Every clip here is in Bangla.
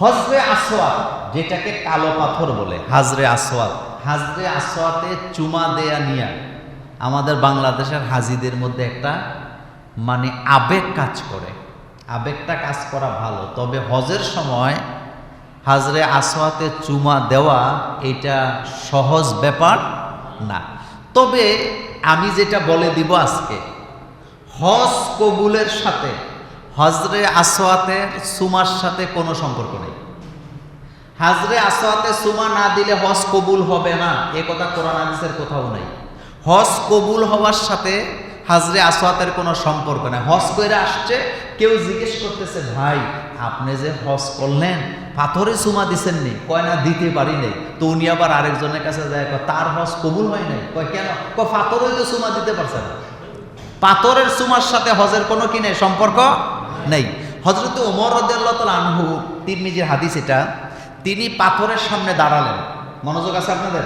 হজরে আসওয়াদ, যেটাকে কালো পাথর বলে, হাজরে আসওয়াদ, হাজরে আসওয়াদে চুমা দেয়া নিয়া আমাদের বাংলাদেশের হাজিদের মধ্যে একটা আবেগ কাজ করে। আবেগটা কাজ করা ভালো, তবে হজের সময় হাজরে আসওয়াদে চুমা দেওয়া এটা সহজ ব্যাপার না। তবে আমি যেটা বলে দিব আজকে, হজ কবুলের সাথে হজরে আসওয়াতের সুমার সাথে কোনো সম্পর্ক নেই। হাজরে আসওয়াতে সুমা না দিলে হজ কবুল হবে না, এ কথা কোরআন হাদিসের কোথাও নাই। হজ কবুল হওয়ার সাথে হাজরে আসওয়াতের কোনো সম্পর্ক নেই। হজ করে আসছে, কেউ জিজ্ঞেস করতেছে, ভাই আপনি যে হজ করলেন পাথরে সুমা দিছেন নি? কয় না, দিতে পারি নাই। তো উনি আবার আরেকজনের কাছে যায়, তার হজ কবুল হয় নাই। কয় কেন? পাথরে তো সুমা দিতে পারছে না। পাথরের সুমার সাথে হজের কোনো কি নেই, সম্পর্ক নেই। হযরত ওমর রাদিয়াল্লাহু তাআলা আনহু, তিরমিজির হাদিস এটা, তিনি পাথরের সামনে দাঁড়ালেন। মনোযোগ আছে আপনাদের?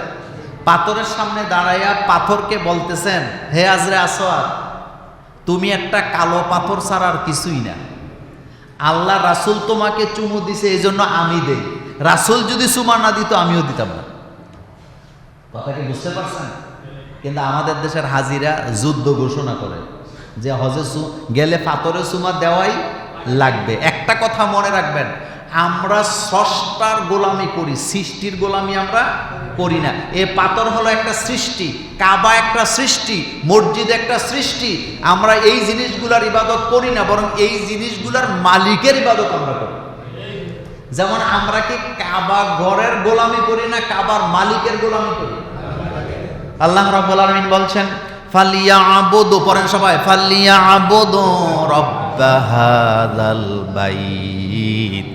পাথরের সামনে দাঁড়াইয়া পাথরকে বলতেছেন, হে হাজরে আসওয়াদ, তুমি একটা কালো পাথর ছাড়া আর কিছুই না। আল্লাহ রাসূল তোমাকে চুমু দিছে, এই জন্য আমি দেই। রাসূল যদি চুমা না দিত আমিও দিতাম না। কথা কি বুঝতে পারছেন? কিন্তু আমাদের দেশের হাজিরা যুদ্ধ ঘোষণা করে যে হজে গেলে পাথরে চুমা দেওয়াই লাগবে। একটা কথা মনে রাখবেন, আমরা স্রষ্টার গোলামি করি, সৃষ্টির গোলামি আমরা করি না। এ পাথর হলো একটা সৃষ্টি, কাবা একটা সৃষ্টি, মসজিদ একটা সৃষ্টি। আমরা এই জিনিসগুলার ইবাদত করি না, বরং এই জিনিসগুলার মালিকের ইবাদত আমরা করি। যেমন আমরা কি কাবা ঘরের গোলামি করি না, কাবার মালিকের গোলামি করি। আল্লাহ রাব্বুল আলামিন বলছেন, ফালিয়াবুদু, পড়েন সবাই, ফালিয়াবুদু রাব্ব হাযাল বাইত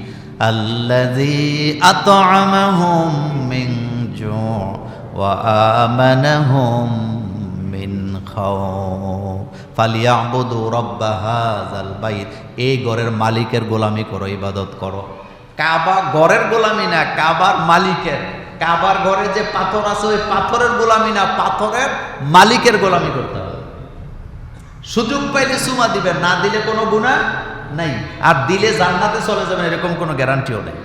আল্লাযী আত'আমাহুম মিন জু' ওয়া আমানাহুম মিন খাউফ। ফালিয়াবুদু রাব্ব হাযাল বাইত, এই ঘরের মালিকের গোলামি করো, ইবাদত করো। কাবা ঘরের গোলামি না, কাবার মালিকের। কাবার ঘরে যে পাথর আছে ওই পাথরের গোলামি না, পাথরের মালিকের গোলামি করতে হবে। সুযোগ পাইলে চুমা দিবেন, না দিলে কোনো গুনাহ নাই। আর দিলে জান্নাতে চলে যাবেন এরকম কোনো গ্যারান্টিও নেই।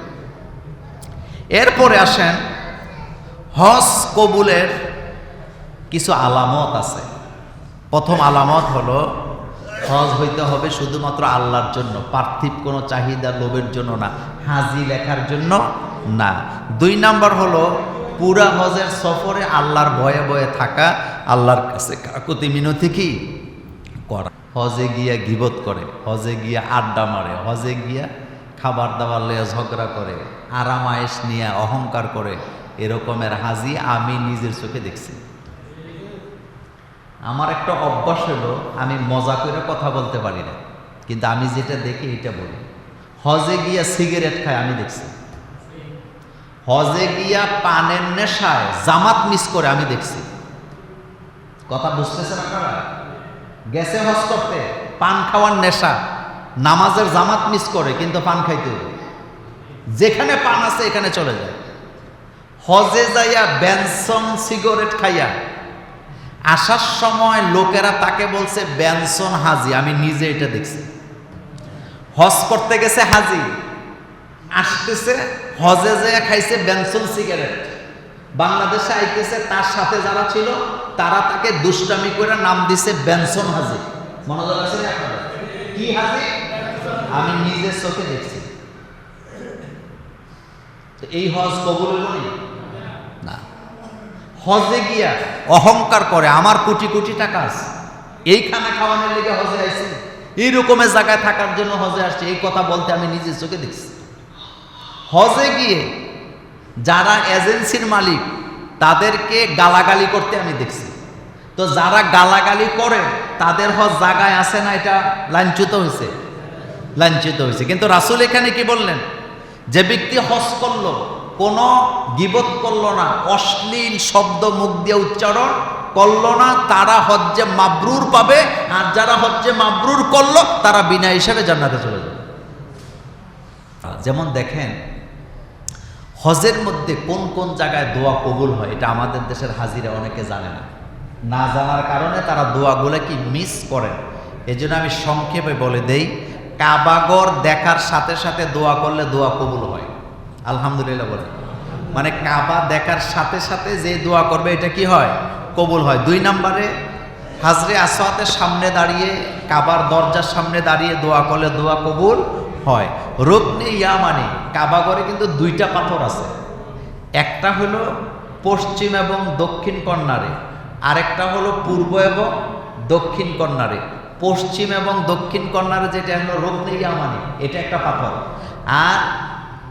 এরপরে আসেন, হজ কবুলের কিছু আলামত আছে। প্রথম আলামত হলো, হজ হইতে হবে শুধুমাত্র আল্লাহর জন্য, পার্থিব কোনো চাহিদা লোভের জন্য না, হাজি লেখার জন্য না। 2 নাম্বার হলো, পুরা হজের সফরে আল্লাহর ভয়ে ভয়ে থাকা, আল্লাহর কাছে কাকুতি মিনতি কি করা। হজে গিয়া গিবত করে, হজে গিয়া আড্ডা মারে, হজে গিয়া খাবার দাবার লইয়া ঝগড়া করে, আরাম আয়েশ নিয়ে অহংকার করে, এরকমের হাজি আমি নিজের চোখে দেখছি। আমার একটা অভ্যাস হলো, আমি মজা করে কথা বলতে পারি না, কিন্তু আমি যেটা দেখি এটা বলি। হজে গিয়া সিগারেট খায় আমি দেখছি। হজে গিয়া পানের নেশায় জামাত মিস করে আমি দেখছি। কথা বুঝতেছেন আপনারা? গেছে হজ করতে, পান খাওয়ার নেশা, নামাজের জামাত মিস করে, কিন্তু পান খাইতে হবে। যেখানে পান আছে এখানে চলে যায়। হজে যাইয়া বেনসন সিগারেট খাইয়া আসার সময় লোকেরা তাকে বলছে বেনসন হাজি, আমি নিজে এটা দেখছি। হজ করতে গেছে হাজি, আসতেছে হজে যেয়ে খাইছে বেনসন সিগারেট, বাংলাদেশে আইতেছে, তার সাথে যারা ছিল তারা তাকে দুষ্টামি করে নাম দিছে বেনসন হাজি। মনোযোগ আছে না আপনাদের? কি হাজি? আমি নিজের চোখে দেখছি। এই হজ কবুল হলো না। হজে গিয়া অহংকার করে, আমার কোটি কোটি টাকা আছে, এই খানা খাওয়ানোর লেগে হজে আইছি, এই রকমের জায়গায় থাকার জন্য হজে আসছে, এই কথা বলতে আমি নিজের চোখে দেখছি। হজে গিয়ে যারা এজেন্সির মালিক তাদেরকে গালাগালি করতে আমি দেখছি। তো যারা গালাগালি করে তাদের হজ জায়গায় আছে না, এটা লাঞ্ছিত হয়েছে, লাঞ্ছিত হয়েছে। কিন্তু রাসূল এখানে কি বললেন? যে ব্যক্তি হজ করলো, কোনো গীবত করলো না, অশ্লীল শব্দ মুখ দিয়ে উচ্চারণ করলো না, তারা হজ্জে মাবরুর পাবে। আর যারা হজ্জে মাবরুর করলো তারা বিনা হিসাবে জান্নাতে চলে যাবে। যেমন দেখেন, হজের মধ্যে কোন কোন জায়গায় দোয়া কবুল হয়, এটা আমাদের দেশের হাজিরা অনেকে জানে না। না জানার কারণে তারা দোয়াগুলো কি মিস করেন। এজন্য আমি সংক্ষেপে বলে দেই, কাবাগর দেখার সাথে সাথে দোয়া করলে দোয়া কবুল হয়। আলহামদুলিল্লাহ বলে। মানে কাবা দেখার সাথে সাথে যে দোয়া করবে এটা কি হয়? কবুল হয়। 2 নম্বরে হাজরে আসওয়াতের সামনে দাঁড়িয়ে, কাবার দরজার সামনে দাঁড়িয়ে দোয়া করলে দোয়া কবুল হয়। রুকনে ইয়ামানি, কাবা ঘরে কিন্তু 2টা পাথর আছে, একটা হলো পশ্চিম এবং দক্ষিণ কর্নারে, আরেকটা হলো পূর্ব এবং দক্ষিণ কর্নারে। পশ্চিম এবং দক্ষিণ কর্নারে যেটা হলো রুকনে ইয়ামানি, এটা একটা পাথর। আর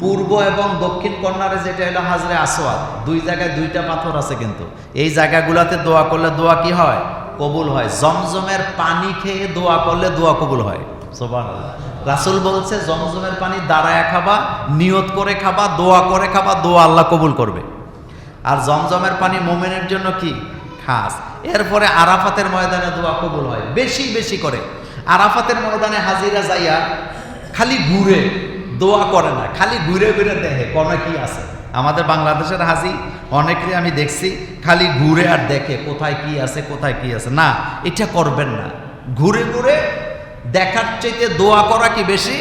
পূর্ব এবং দক্ষিণ কর্নারে যেটা হলো হাজরে আসওয়াদ, 2 জায়গায় 2টা পাথর আছে। কিন্তু এই জায়গাগুলোতে দোয়া করলে দোয়া কি হয়? কবুল হয়। জমজমের পানি খেয়ে দোয়া করলে দোয়া কবুল হয়। সুবহানাল্লাহ। রাসূল বলছে জমজমের পানি দাঁড়ায় খাবা, নিয়ত করে খাবা, দোয়া করে খাবা, দোয়া আল্লাহ কবুল করবে। আর জমজমের পানি মুমিনের জন্য কি? খাস। এরপরে আরাফাতের ময়দানে দোয়া কবুল হয় বেশি বেশি করে। আরাফাতের ময়দানে হাজিরা যাইয়া খালি ঘুরে দোয়া করে না, খালি ঘুরে ঘুরে দেখে কোন কি আছে। আমাদের বাংলাদেশের হাজি অনেকেই আমি দেখছি খালি ঘুরে আর দেখে কোথায় কি আছে, কোথায় কি আছে। না, এটা করবেন না। ঘুরে ঘুরে দেখার চাইতে দোয়া করা কি বেশি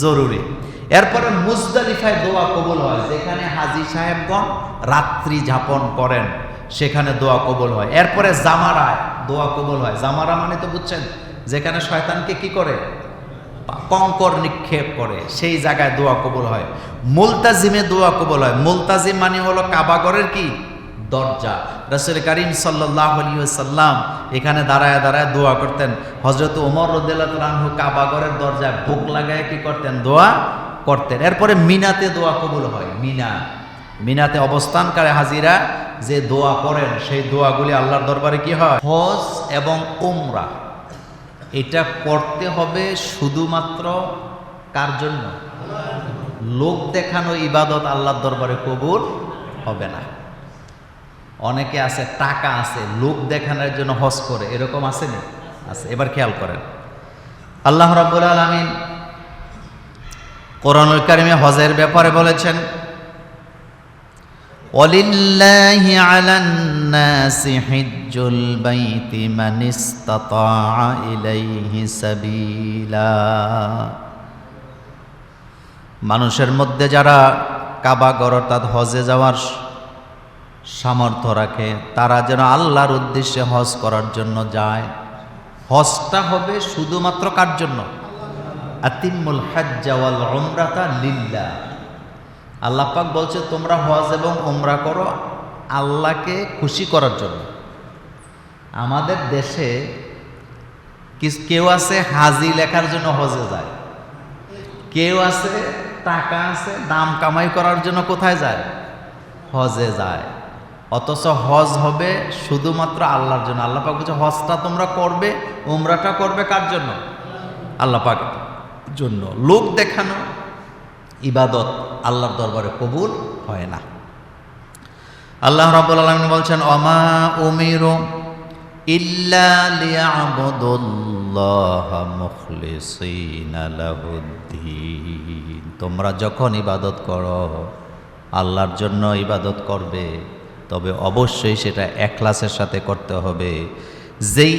জরুরি। এরপরে মুজদালিফায় দোয়া কবুল হয়, যেখানে হাজি সাহেবগণ রাত্রি যাপন করেন সেখানে দোয়া কবুল হয়। এরপরে জামারায় দোয়া কবুল হয়। জামারা মানে তো বুঝছেন, যেখানে শয়তানকে কি করে? কঙ্কর নিক্ষেপ করে, সেই জায়গায় দোয়া কবুল হয়। মুলতাজিমে দোয়া কবুল হয়। মুলতাজিম মানে হলো কাবাগরের কি? দরজা। রাসূল করিম সাল্লাল্লাহু আলাইহি ওয়াসাল্লাম এখানে দাঁড়ায় দাঁড়ায় দোয়া করতেন। হযরত ওমর রাদিয়াল্লাহু আনহু কাবাগরের দরজায় বুক লাগায় কি করতেন? দোয়া করতেন। এরপরে মিনাতে দোয়া কবুল হয়। মিনাতে অবস্থানকারী হাজিরা যে দোয়া করেন সেই দোয়াগুলি আল্লাহর দরবারে কি হয়? হজ এবং উমরা এটা করতে হবে শুধুমাত্র কার জন্য? লোক দেখানো ইবাদত আল্লাহর দরবারে কবুল হবে না। অনেকে আছে, টাকা আছে, লোক দেখানোর জন্য হজ করে, এরকম আছে না? আছে। এবার খেয়াল করেন, আল্লাহ রাব্বুল আলামিন কোরআনুল কারীমে হজের ব্যাপারে বলেছেন, ওয়ালিল্লাহি আলান নাসি হিজ্জুল বাইতি মান ইসতাতাআ ইলাইহি সাবিলা। মানুষের মধ্যে যারা কাবাগর অর্থাৎ হজে যাওয়ার সামর্থ্য রাখে তারা যেন আল্লাহর উদ্দেশ্যে হজ করার জন্য যায়। হজটা হবে শুধুমাত্র কার জন্য? আতিম্মুল হাজ্জা ওয়াল উমরাতা লিল্লাহ। আল্লাহ পাক বলছে তোমরা হজ এবং উমরা করো আল্লাহকে খুশি করার জন্য। আমাদের দেশে কেউ আছে হাজি লেখার জন্য হজে যায়, কেউ আছে টাকা আছে দাম কামাই করার জন্য কোথায় যায়? হজে যায়। অথচ হজ হবে শুধুমাত্র আল্লাহর জন্য। আল্লাহ পাক বলছে হজটা তোমরা করবে, উমরাটা করবে কার জন্য? আল্লাহ পাকের জন্য। লোক দেখানো ইবাদত আল্লাহর দরবারে কবুল হয় না। আল্লাহ রাব্বুল আলামিন বলছেন, ওমা উমিরু ইল্লা লিয়াবুদুল্লাহা মুখলিসিনা লাহুদ্দীন। তোমরা যখন ইবাদত করো আল্লাহর জন্য ইবাদত করবে, তবে অবশ্যই সেটা এখলাসের সাথে করতে হবে। যেই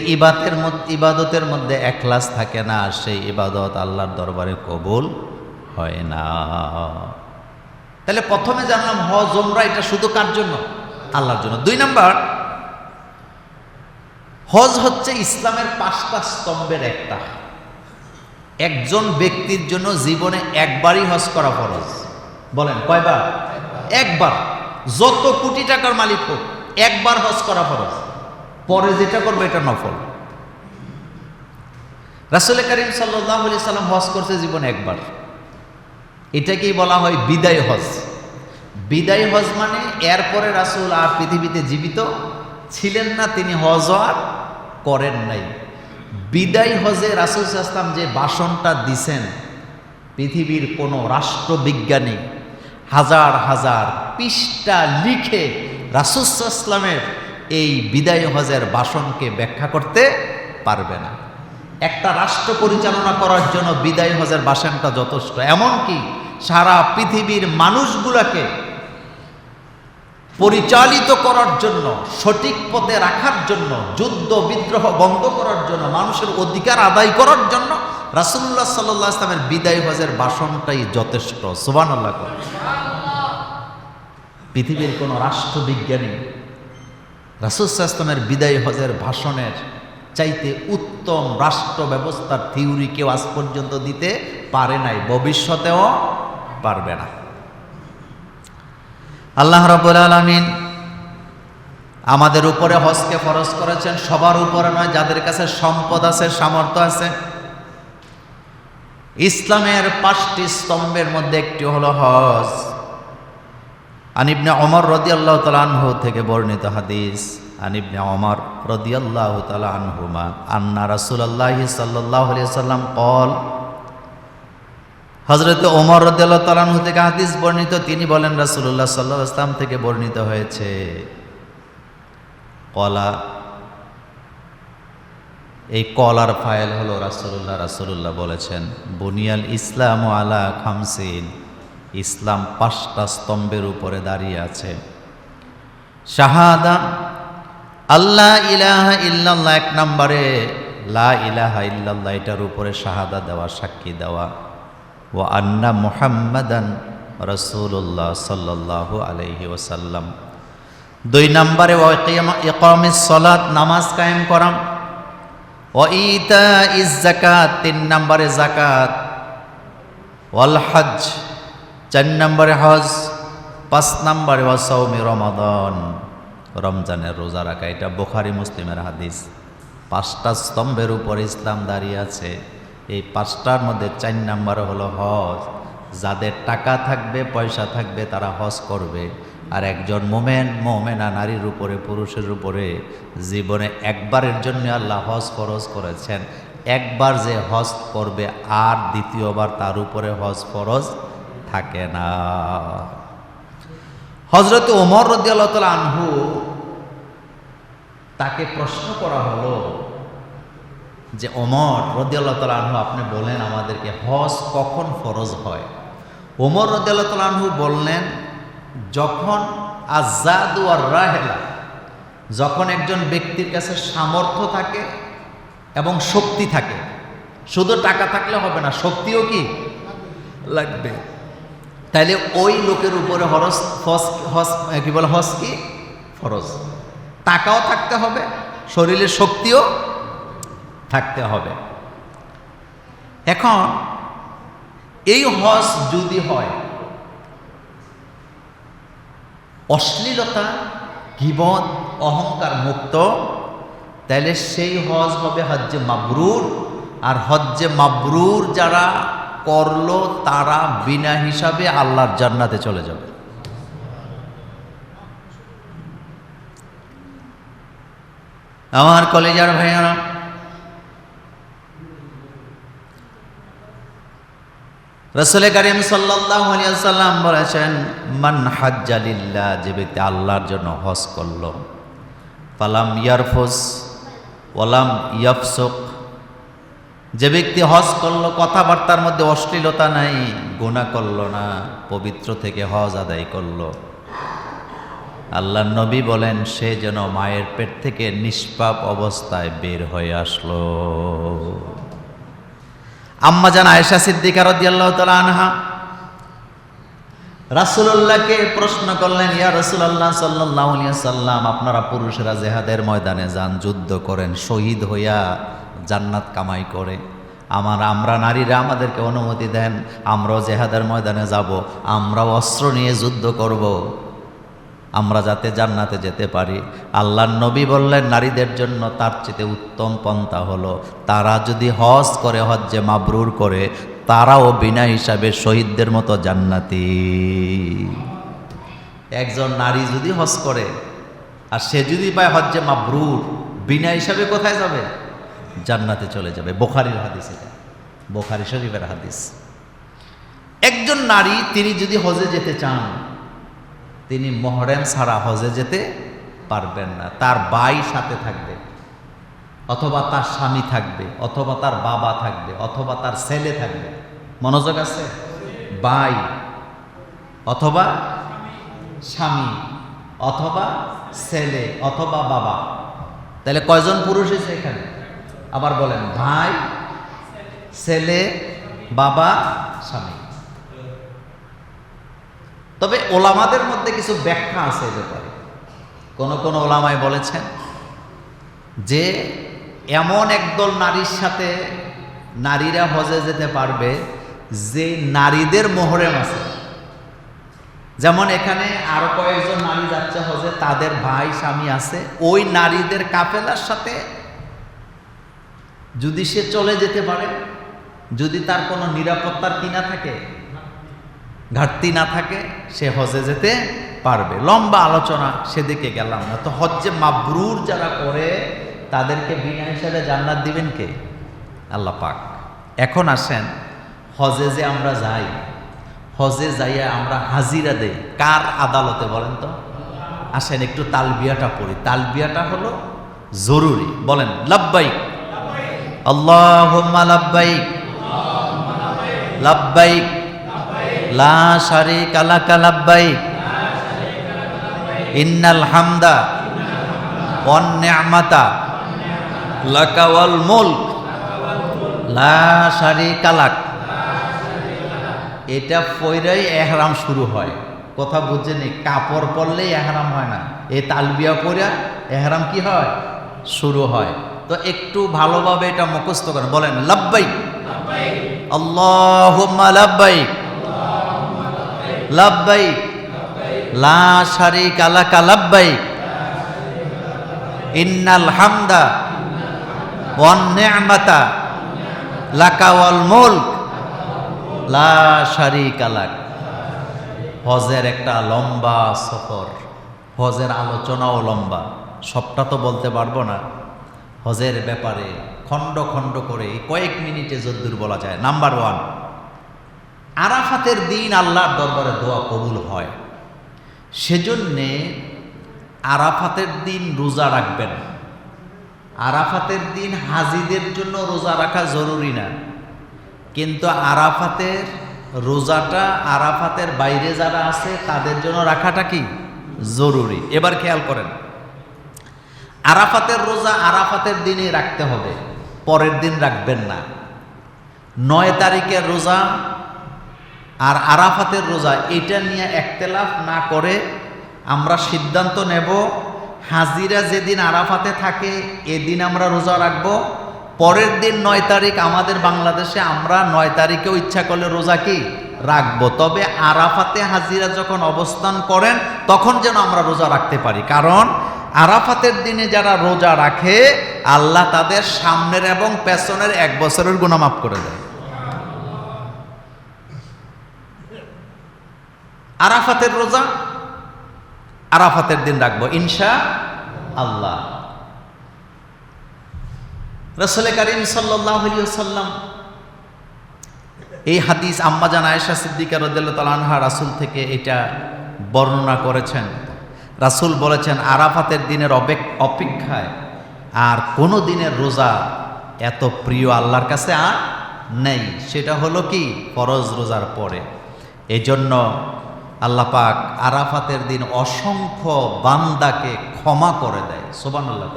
ইবাদতের মধ্যে এখলাস থাকে না সেই ইবাদত আল্লাহর দরবারে কবুল হয় না। তাহলে প্রথমে জানলাম হজ উমরা এটা শুধু কার জন্য? আল্লাহর জন্য। 2 নাম্বার, হজ হচ্ছে ইসলামের 5টা স্তম্ভের একটা। একজন ব্যক্তির জন্য জীবনে একবারই হজ করা ফরজ। বলেন কয়বার? একবার। যত কোটি টাকার মালিক হোক একবার হজ করা ফরজ, পরে যেটা করবে এটা নফল। রাসূল করিম সাল্লাল্লাহু আলাইহি সাল্লাম হজ করছে জীবনে একবার। এটাকেই বলা হয় বিদায় হজ। বিদায় হজ মানে এরপরে রাসূল আর পৃথিবীতে জীবিত ছিলেন না, তিনি হজ আর করেন নাই। বিদায় হজে রাসূল সাল্লাল্লাহু আলাইহি ওয়াসাল্লাম যে ভাষণটা দিছেন, পৃথিবীর কোনো রাষ্ট্রবিজ্ঞানী হাজার হাজার পৃষ্ঠা লিখে রাসূল সাল্লাল্লাহু আলাইহি ওয়াসাল্লামের এই বিদায় হজের ভাষণকে ব্যাখ্যা করতে পারবে না। একটা রাষ্ট্র পরিচালনা করার জন্য বিদায় হজের ভাষণটা যথেষ্ট। এমনকি সারা পৃথিবীর মানুষগুলোকে পরিচালিত করার জন্য, সঠিক পথে রাখার জন্য, যুদ্ধ বিদ্রোহ বন্ধ করার জন্য, মানুষের অধিকার আদায় করার জন্য রাসূলুল্লাহ সাল্লাল্লাহু আলাইহি ওয়াসাল্লামের বিদায় হজের ভাষণটাই যথেষ্ট। সুবহানাল্লাহ। পৃথিবীর কোনো রাষ্ট্রবিজ্ঞানী রাসূল সাল্লাল্লাহু আলাইহি ওয়াসাল্লামের বিদায়ী হজের ভাষণের চাইতে উত্তম রাষ্ট্র ব্যবস্থার থিওরি কেউ আজ পর্যন্ত দিতে পারে নাই, ভবিষ্যতেও পারবে না। আল্লাহ রাব্বুল আলামিন আমাদের উপরে হজকে ফরজ করেছেন, সবার উপরে নয়, যাদের কাছে সম্পদ আছে, সামর্থ্য আছে। ইসলামের 5টি স্তম্ভের মধ্যে একটি হলো হজ। আন ইবনে ওমর রাদিয়াল্লাহু তাআলা আনহু থেকে বর্ণিত হাদিস, আন ইবনে ওমর রাদিয়াল্লাহু তাআলা আনহুমা আন্না রাসূলুল্লাহি সাল্লাল্লাহু আলাইহি ওয়াসাল্লাম قال, হযরত ওমর রাদিয়াল্লাহু তাআলা আনহু থেকে হাদিস বর্ণিত, তিনি বলেন রাসূলুল্লাহ সাল্লাল্লাহু আলাইহি ওয়াসাল্লাম থেকে বর্ণিত হয়েছে, কলা, এই কলার ফাইল হলো রাসূলুল্লাহ বলেছেন, বুনিয়াল ইসলামু আলা খামসিন, ইসলাম 5টা স্তম্ভের উপরে দাঁড়িয়ে আছে। শাহাদা আল্লাহ ইলাহা ইল্লাল্লাহ, 1 নম্বরে লা ইলাহা ইল্লাল্লাহ, এটার উপরে শাহাদা দেওয়া, সাক্ষী দেওয়া। ওয়া আন্না মুহাম্মাদান রাসূলুল্লাহ সাল্লাল্লাহু আলাইহি ওয়াসাল্লাম। 2 নম্বরে ইকামিস সালাত, নামাজ কায়েম করা। ওয়া ইতাইজ যাকাত, 3 নম্বরে যাকাত। ওয়াল হজ, 4 নম্বরে হজ। 5 নম্বরে ওয়া সাওমি রমাদান, রমজানের রোজা রাখা। এটা বুখারী মুসলিমের হাদিস। 5টা স্তম্ভের উপর ইসলাম দাঁড়িয়ে আছে। এই 5টার মধ্যে 4 নম্বরে হলো হজ। যাদের টাকা থাকবে, পয়সা থাকবে, তারা হজ করবে। আর একজন মোমেনা নারীর উপরে, পুরুষের উপরে জীবনে একবারের জন্য আল্লাহ হজ ফরজ করেছেন। একবার যে হজ করবে আর দ্বিতীয়বার তার উপরে হজ ফরজ থাকে না। হযরত ওমর রাদিয়াল্লাহু তাআলা আনহু, তাকে প্রশ্ন করা হলো যে ওমর রাদিয়াল্লাহু তাআলা আনহু, আপনি বলেন আমাদেরকে হজ কখন ফরজ হয়? ওমর রাদিয়াল্লাহু তাআলা আনহু বললেন, যখন আযাদু আর রাহেলা, যখন একজন ব্যক্তির কাছে সামর্থ্য থাকে এবং শক্তি থাকে। শুধু টাকা থাকলে হবে না, শক্তিও কি লাগবে। তাইলে ওই লোকের উপরে হজ কি ফরজ। টাকাও থাকতে হবে, শরীরে শক্তিও থাকতে হবে। এখন এই হজ যদি হয় অশ্লীলতা, গীবত, অহংকার মুক্ত, তাহলে সেই হজ হবে হজ্জে মাবরুর। আর হজ্জে মাবরুর যারা করলো তারা বিনা হিসাবে আল্লাহর জান্নাতে চলে যাবে। আমার কলেজার ভাইয়ারা, রাসূল কারীম সাল্লাল্লাহু আলাইহি ওয়াসাল্লাম বলেছেন, মান হাজ্জা লিল্লাহ, যে ব্যক্তি আল্লাহর জন্য হজ করলো, ফালাম ইয়ারফুস ওয়ালাম ইয়াফসুক, যে ব্যক্তি হজ করলো, কথাবার্তার মধ্যে অশ্লীলতা নাই, গুনাহ করলো না, পবিত্র থেকে হজ আদায় করলো, আল্লাহর নবী বলেন সে যেন মায়ের পেট থেকে নিষ্পাপ অবস্থায় বের হয়ে আসলো। আম্মা জান আয়েশা সিদ্দিকা রাদিয়াল্লাহু তাআলা আনহা রাসূলুল্লাহকে প্রশ্ন করলেন, ইয়া রাসূলুল্লাহ সাল্লাল্লাহু আলাইহি ওয়াসাল্লাম, আপনারা পুরুষেরা জিহাদের ময়দানে যান, যুদ্ধ করেন, শহীদ হইয়া জান্নাত কামাই করে, আমরা নারীরা আমাদেরকে অনুমতি দেন, আমরাও জিহাদের ময়দানে যাব, আমরাও অস্ত্র নিয়ে যুদ্ধ করব, আমরা যাতে জান্নাতে যেতে পারি। আল্লাহর নবী বললেন, নারীদের জন্য তার চেয়ে উত্তম পন্থা হলো তারা যদি হজ করে, হজ্জে মাবরুর করে, তারাও বিনা হিসাবে শহীদদের মতো জান্নাতি। একজন নারী যদি হজ করে আর সে যদি পায় হজ্জে মাবরুর, বিনা হিসাবে কোথায় যাবে? জান্নাতে চলে যাবে। বুখারীর হাদিস, এটা বুখারী শরীফের হাদিস। একজন নারী তিনি যদি হজে যেতে চান, তিনি মুহররম ছাড়া হজে যেতে পারবেন না। তার ভাই সাথে থাকবে, অথবা তার স্বামী থাকবে, অথবা তার বাবা থাকবে, অথবা তার ছেলে থাকবে। মনোযোগ আছে? ভাই অথবা স্বামী অথবা ছেলে অথবা বাবা। তাহলে কয়জন পুরুষ এসে এখানে? আবার বলেন, ভাই, ছেলে, বাবা, স্বামী। তবে ওলামাদের মধ্যে কিছু ব্যাখ্যা আছে এ ব্যাপারে। কোন কোন ওলামায় বলেছেন যে এমন একদল নারীর সাথে নারীরা হজে যেতে পারবে যে নারীদের মোহরেম আছে। যেমন এখানে আরো কয়েকজন নারী যাচ্ছে হজে, তাদের ভাই স্বামী আছে, ওই নারীদের কাফেলার সাথে যদি সে চলে যেতে পারে, যদি তার কোনো নিরাপত্তার কি না থাকে, ঘাটতি না থাকে, সে হজে যেতে পারবে। লম্বা আলোচনা, সেদিকে গেলাম না। তো হজ্জে মাবরুর যারা করে তাদেরকে বিনা হিসাবে জান্নাত দিবেন কে? আল্লাহ পাক। এখন আসেন, হজে যে আমরা যাই, হজে যাইয়া আমরা হাজিরা দেই কার আদালতে বলেন তো? আসেন একটু তালবিয়াটা পড়ি। তালবিয়াটা হলো জরুরি। বলেন লাব্বাইক আল্লাহুম্মা লাব্বাইক লাব্বাইক লা শারীকা লাকা লাব্বাইক ইন্নাল হামদা ওয়ান নি'মাতা লাকা ওয়াল মুলক লা শারীকা লাক। এটা পয়রাই ইহরাম শুরু হয়। কথা বুঝছেন? কাপড় পরলেই ইহরাম হয় না, এই তালবিয়া পড়া ইহরাম কি হয়? শুরু হয়। তো একটু ভালোভাবে এটা মুখস্থ করেন। বলেন লাব্বাইক আল্লাহুম্মা লাব্বাইক লাব্বাইক লা শারীকা লাকা লাব্বাইক ইন্নাল হামদা ওয়ান নি'মাতা লাকা ওয়াল মুলক লা শারীকা লাক। হজের একটা লম্বা সফর, হজের আলোচনাও লম্বা, সবটা তো বলতে পারবো না। হজের ব্যাপারে খণ্ড খণ্ড করে কয়েক মিনিটে যদ্দূর বলা যায়। নাম্বার 1, আরাফাতের দিন আল্লাহর দরবারে দোয়া কবুল হয়। সেজন্যে আরাফাতের দিন রোজা রাখবেন। আরাফাতের দিন হাজিদের জন্য রোজা রাখা জরুরি না, কিন্তু আরাফাতের রোজাটা আরাফাতের বাইরে যারা আছে তাদের জন্য রাখাটা কি জরুরি। এবার খেয়াল করেন, আরাফাতের রোজা আরাফাতের দিনে রাখতে হবে, পরের দিন রাখবেন না। 9 তারিখের রোজা আর আরাফাতের রোজা, এটা নিয়ে একতেলাফ না করে আমরা সিদ্ধান্ত নেব হাজিরা যেদিন আরাফাতে থাকে এদিন আমরা রোজা রাখবো। পরের দিন 9 তারিখ আমাদের বাংলাদেশে আমরা 9 তারিখেও ইচ্ছা করলে রোজা কি রাখবো। তবে আরাফাতে হাজিরা যখন অবস্থান করেন তখন যেন আমরা রোজা রাখতে পারি, কারণ আরাফাতের দিনে যারা রোজা রাখে আল্লাহ তাদের সামনের এবং পেছনের 1 বছরের গুনাহ মাফ করে দেয়। আরাফাতের রোজা আরাফাতের দিন রাখবো ইনশাআল্লাহ। রাসূল কারীম সাল্লাল্লাহু আলাইহি ওয়াসাল্লাম এই হাদিস আম্মাজান আয়েশা সিদ্দিকা রাদিয়াল্লাহু তাআলা আনহা রাসূল থেকে এটা বর্ণনা করেছেন। রাসূল বলেছেন, আরাফাতের দিনের অপেক্ষায় আর কোনো দিনের রোজা এত প্রিয় আল্লাহর কাছে আর নেই। সেটা হলো কি ফরজ রোজার পরে। এজন্য আল্লাহ পাক আরাফাতের দিন অসংখ্য বান্দাকে ক্ষমা করে দেয়। সুবহানাল্লাহ।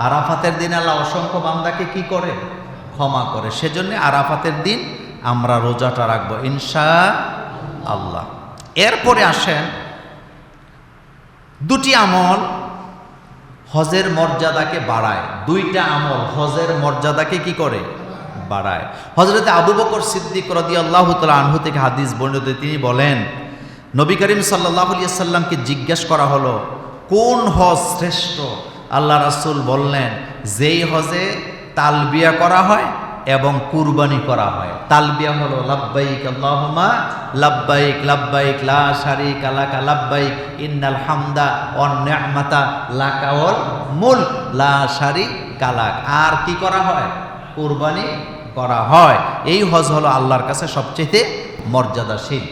আরাফাতের দিন আল্লাহ অসংখ্য বান্দাকে কি করে? ক্ষমা করে। সেজন্য আরাফাতের দিন আমরা রোজাটা রাখবো ইনশাআল্লাহ। এরপরে আসেন, 2টি আমল হজের মর্যাদাকে বাড়ায়। 2টা আমল হজের মর্যাদাকে কি করে? বাড়ায়। হযরত আবু বকর সিদ্দিক রাদিয়াল্লাহু তাআলা আনহু থেকে হাদিস বর্ণিত, তিনি বলেন, নবী করিম সাল্লাল্লাহু আলাইহি ওয়াসাল্লামকে জিজ্ঞেস করা হলো কোন হজ শ্রেষ্ঠ? আল্লাহ রাসূল বললেন, যেই হজে তালবিয়া করা হয় এবং কুরবানি করা হয়। তালবিয়া হলো লাব্বাইক আল্লাহুম্মা লাব্বাইক লাব্বাইক লা শারীকা লাকা লাব্বাইক ইন্নাল হামদা ওয়ান নি'মাতা লাকা ওয়াল মুলক লা শারীকা লাক। আর কি করা হয়? কুরবানি করা হয়। এই হজ হলো আল্লাহর কাছে সবচেয়ে মর্যাদাশীল।